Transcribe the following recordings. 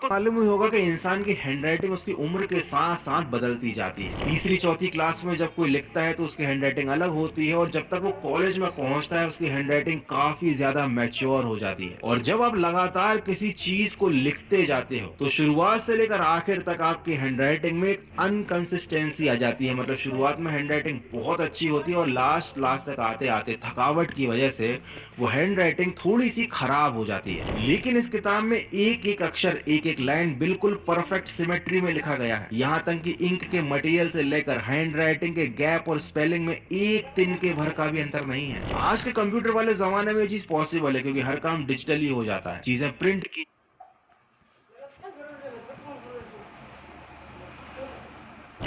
मालूम ही होगा कि इंसान की हैंडराइटिंग उसकी उम्र के साथ साथ बदलती जाती है। तीसरी चौथी क्लास में जब कोई लिखता है तो उसकी हैंडराइटिंग अलग होती है, और जब तक वो कॉलेज में पहुंचता है उसकी हैंडराइटिंग काफी ज्यादा मैच्योर हो जाती है। और जब आप लगातार किसी चीज को लिखते जाते हो तो शुरुआत से लेकर आखिर तक आपकी हैंडराइटिंग में एक अनकंसिस्टेंसी आ जाती है। मतलब शुरुआत में हैंडराइटिंग बहुत अच्छी होती है और लास्ट लास्ट तक आते आते थकावट की वजह से वो हैंड राइटिंग थोड़ी सी खराब हो जाती है। लेकिन इस किताब में एक एक अक्षर, एक एक लाइन बिल्कुल परफेक्ट सिमेट्री में लिखा गया है। यहाँ तक कि इंक के मटेरियल से लेकर हैंड राइटिंग के गैप और स्पेलिंग में एक तिनके भर का भी अंतर नहीं है। आज के कंप्यूटर वाले जमाने में ये चीज पॉसिबल है क्योंकि हर काम डिजिटली हो जाता है, चीजें प्रिंट की।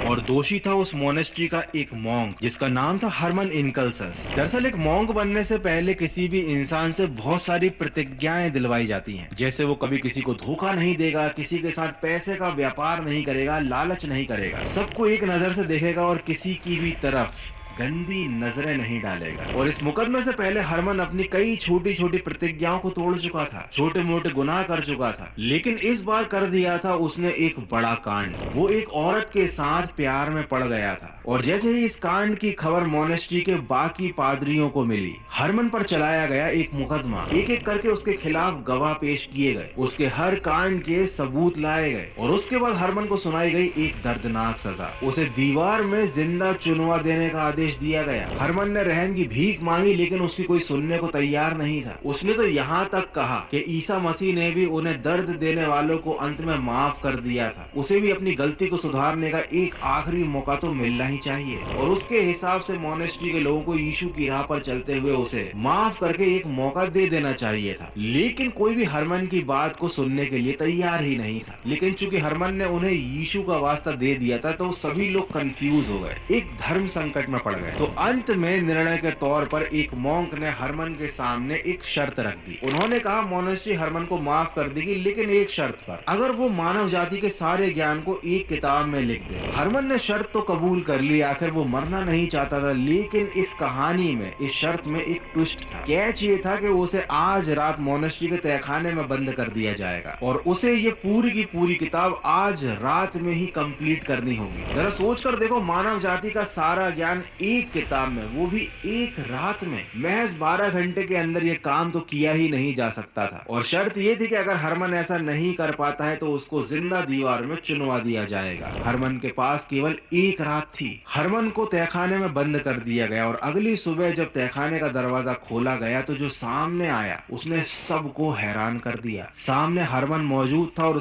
और दोषी था उस मोनेस्ट्री का एक मॉन्क जिसका नाम था हरमन इनकल्सस। दरअसल एक मॉन्क बनने से पहले किसी भी इंसान से बहुत सारी प्रतिज्ञाएं दिलवाई जाती हैं, जैसे वो कभी किसी को धोखा नहीं देगा, किसी के साथ पैसे का व्यापार नहीं करेगा, लालच नहीं करेगा, सबको एक नजर से देखेगा और किसी की भी तरफ गंदी नजरें नहीं डालेगा। और इस मुकदमे से पहले हरमन अपनी कई छोटी छोटी प्रतिज्ञाओं को तोड़ चुका था, छोटे मोटे गुनाह कर चुका था, लेकिन इस बार कर दिया था उसने एक बड़ा कांड। वो एक औरत के साथ प्यार में पड़ गया था, और जैसे ही इस कांड की खबर मोनेस्ट्री के बाकी पादरियों को मिली, हरमन पर चलाया गया एक मुकदमा। एक एक करके उसके खिलाफ गवाह पेश किए गए, उसके हर कांड के सबूत लाए गए, और उसके बाद हरमन को सुनाई गई एक दर्दनाक सजा। उसे दीवार में जिंदा चुनवा देने का आदेश दिया गया। हरमन ने रहम की भीख मांगी, लेकिन उसकी कोई सुनने को तैयार नहीं था। उसने तो यहाँ तक कहा कि ईसा मसीह ने भी उन्हें दर्द देने वालों को अंत में माफ कर दिया था, उसे भी अपनी गलती को सुधारने का एक आखिरी मौका तो मिलना ही चाहिए। और उसके हिसाब से मोनेस्ट्री के लोगों को यीशु की राह पर चलते हुए उसे माफ करके एक मौका दे देना चाहिए था, लेकिन कोई भी हरमन की बात को सुनने के लिए तैयार ही नहीं था। लेकिन चूंकि हरमन ने उन्हें यीशु का वास्ता दे दिया था तो सभी लोग कंफ्यूज हो गए, एक धर्म संकट में पड़ गए। तो अंत में निर्णय के तौर पर एक मॉन्क ने हरमन के सामने एक शर्त रख दी। उन्होंने कहा मोनेस्ट्री हरमन को माफ कर देगी, लेकिन एक शर्त पर, अगर वो मानव जाति के सारे ज्ञान को एक किताब में लिख दे। हरमन ने शर्त तो कबूल कर ली, आखिर वो मरना नहीं चाहता था। लेकिन इस कहानी में, इस शर्त में एक ट्विस्ट था। कैच ये था कि उसे आज रात मोनेस्ट्री के तहखाने में बंद कर दिया जाएगा और उसे ये पूरी की पूरी किताब आज रात में ही कंप्लीट करनी होगी। जरा सोच कर देखो, मानव जाति का सारा ज्ञान एक किताब में, वो भी एक रात में, महज 12 घंटे के अंदर ये काम तो किया ही नहीं जा सकता था। और शर्त ये थी कि अगर हरमन ऐसा नहीं कर पाता है तो उसको जिंदा दीवार में चुनवा दिया जाएगा। हरमन के पास केवल एक रात थी। हरमन को तहखाने में बंद कर दिया गया, और अगली सुबह जब तहखाने का दरवाजा खोला गया तो जो सामने आया उसने सबको हैरान कर दिया। सामने हरमन मौजूद था और